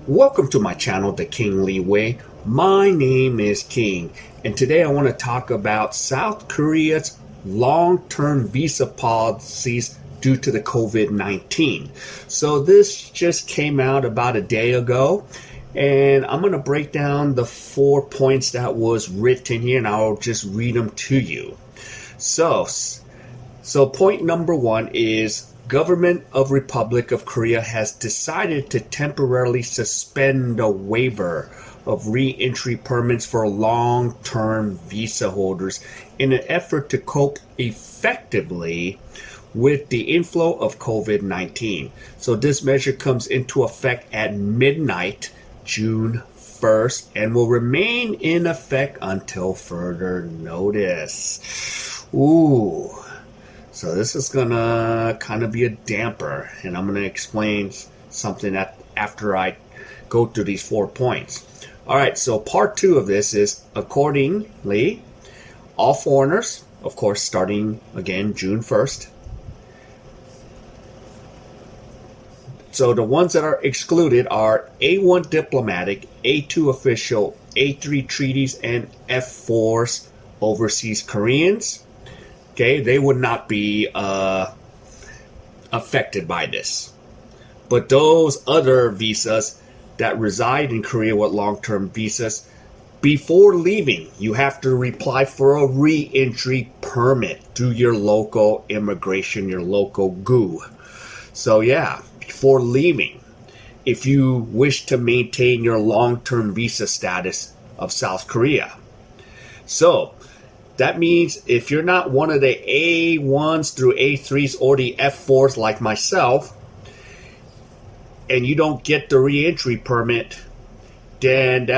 Welcome to my channel, The Kingly Way. My name is King, and today I want to talk about South Korea's long-term visa policies due to the COVID-19. So this just came out about a day ago, and I'm going to break down the 4 points that was written here, and I'll just read them to you. So point number 1 is Government of Republic of Korea has decided to temporarily suspend a waiver of re-entry permits for long-term visa holders in an effort to cope effectively with the inflow of COVID-19. So this measure comes into effect at midnight, June 1st, and will remain in effect until further notice. Ooh. So this is going to kind of be a damper, and I'm going to explain something that after I go through these 4 points. All right, so part 2 of this is accordingly, all foreigners, of course, starting again June 1st. So the ones that are excluded are A1 diplomatic, A2 official, A3 treaties, and F4s overseas Koreans. Okay, they would not be affected by this. But those other visas that reside in Korea with long-term visas, before leaving, you have to apply for a re-entry permit through your local immigration, your local GU. So yeah, before leaving, if you wish to maintain your long-term visa status of South Korea. So that means if you're not one of the A1s through A3s or the F4s like myself, and you don't get the re-entry permit, then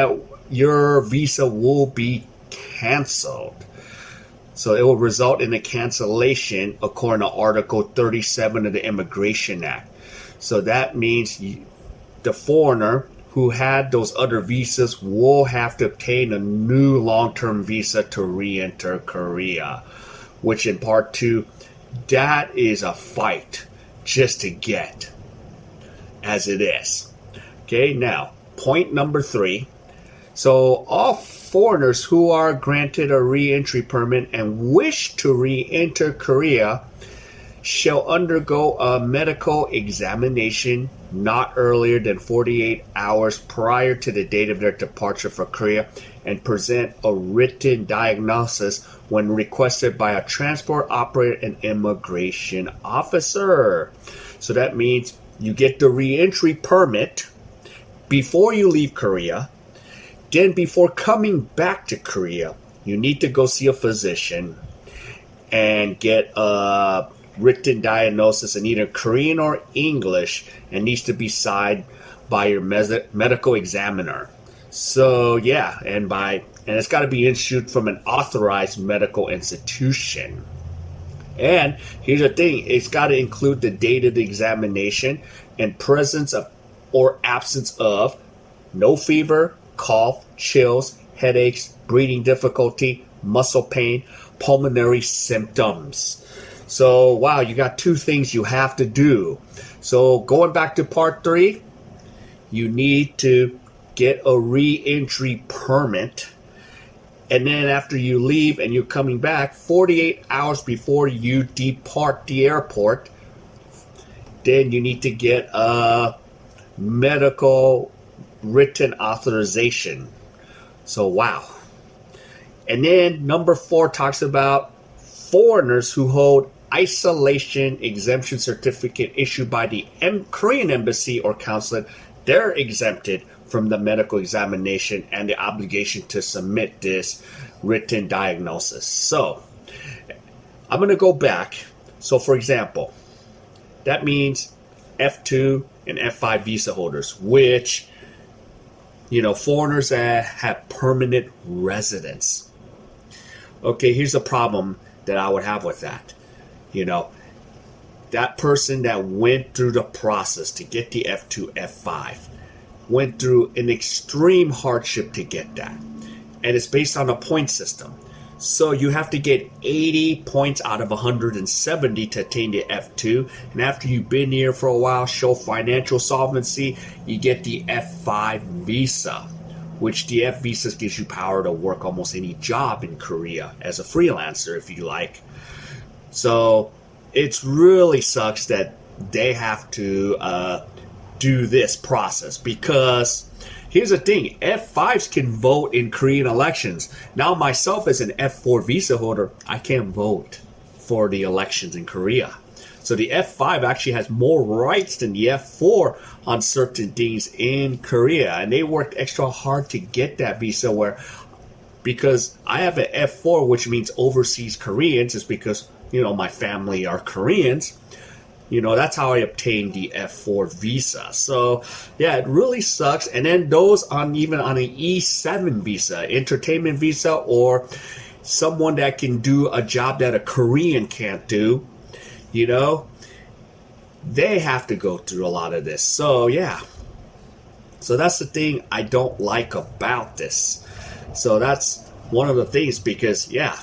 your visa will be canceled. So it will result in a cancellation according to Article 37 of the Immigration Act. So that means the foreigner who had those other visas will have to obtain a new long-term visa to re-enter Korea, which in part 2, that is a fight just to get, as it is. Okay, now, point number 3. So all foreigners who are granted a re-entry permit and wish to re-enter Korea shall undergo a medical examination not earlier than 48 hours prior to the date of their departure for Korea and present a written diagnosis when requested by a transport operator and immigration officer. So that means you get the re-entry permit before you leave Korea. Then before coming back to Korea, you need to go see a physician and get a written diagnosis in either Korean or English, and needs to be signed by your medical examiner. So yeah, and it's got to be issued from an authorized medical institution. And here's the thing, it's got to include the date of the examination and presence of or absence of no fever, cough, chills, headaches, breathing difficulty, muscle pain, pulmonary symptoms. So, wow, you got 2 things you have to do. So, going back to part 3, you need to get a re-entry permit. And then after you leave and you're coming back, 48 hours before you depart the airport, then you need to get a medical written authorization. So, wow. And then number 4 talks about foreigners who hold isolation exemption certificate issued by the Korean embassy or consulate. They're exempted from the medical examination and the obligation to submit this written diagnosis. So I'm going to go back. So for example, that means F2 and F5 visa holders, which, foreigners that have permanent residence. Okay, here's the problem that I would have with that. That person that went through the process to get the F2, F5, went through an extreme hardship to get that. And it's based on a point system. So you have to get 80 points out of 170 to attain the F2. And after you've been here for a while, show financial solvency, you get the F5 visa, which the F visa gives you power to work almost any job in Korea as a freelancer if you like. So it really sucks that they have to do this process, because here's the thing, F5s can vote in Korean elections. Now myself as an F4 visa holder, I can't vote for the elections in Korea. So the F5 actually has more rights than the F4 on certain things in Korea. And they worked extra hard to get that visa, because I have an F4, which means overseas Koreans, is because, my family are Koreans. That's how I obtained the F4 visa. So, yeah, it really sucks. And then those even on an E7 visa, entertainment visa, or someone that can do a job that a Korean can't do, they have to go through a lot of this. So, yeah. So that's the thing I don't like about this. So that's one of the things, because, yeah.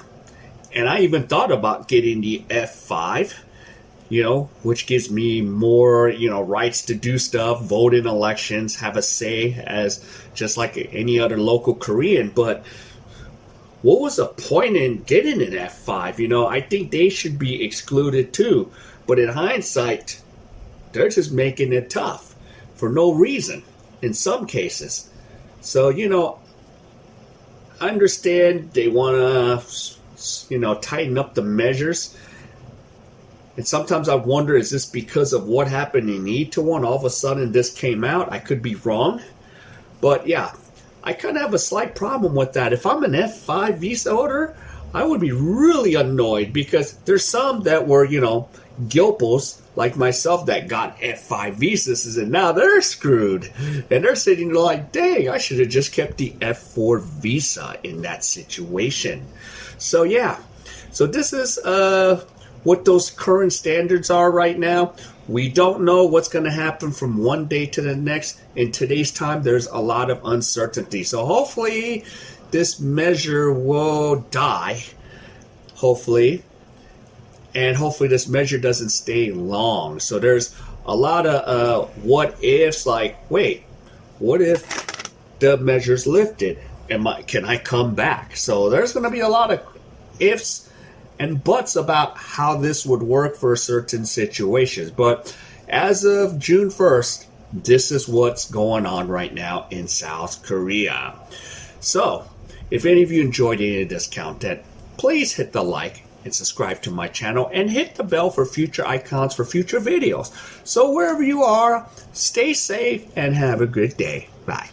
And I even thought about getting the F5, which gives me more, rights to do stuff, vote in elections, have a say as just like any other local Korean. But what was the point in getting an F5? I think they should be excluded too. But in hindsight, they're just making it tough for no reason in some cases. So, I understand they want to, tighten up the measures. And sometimes I wonder, is this because of what happened in Itaewon? All of a sudden this came out. I could be wrong. But yeah, I kind of have a slight problem with that. If I'm an F5 visa holder, I would be really annoyed, because there's some that were, Gilpos like myself that got F5 visas, and now they're screwed. And they're sitting there like, dang, I should have just kept the F4 visa in that situation. So yeah, so this is what those current standards are right now. We don't know what's going to happen from one day to the next. In today's time, there's a lot of uncertainty. So hopefully this measure will die. Hopefully. And hopefully this measure doesn't stay long. So there's a lot of what ifs, like, wait, what if the measure's lifted? Can I come back? So there's going to be a lot of ifs and buts about how this would work for certain situations. But as of June 1st, this is what's going on right now in South Korea. So if any of you enjoyed any of this content, please hit the like and subscribe to my channel, and hit the bell for future icons for future videos. So wherever you are, stay safe and have a good day. Bye.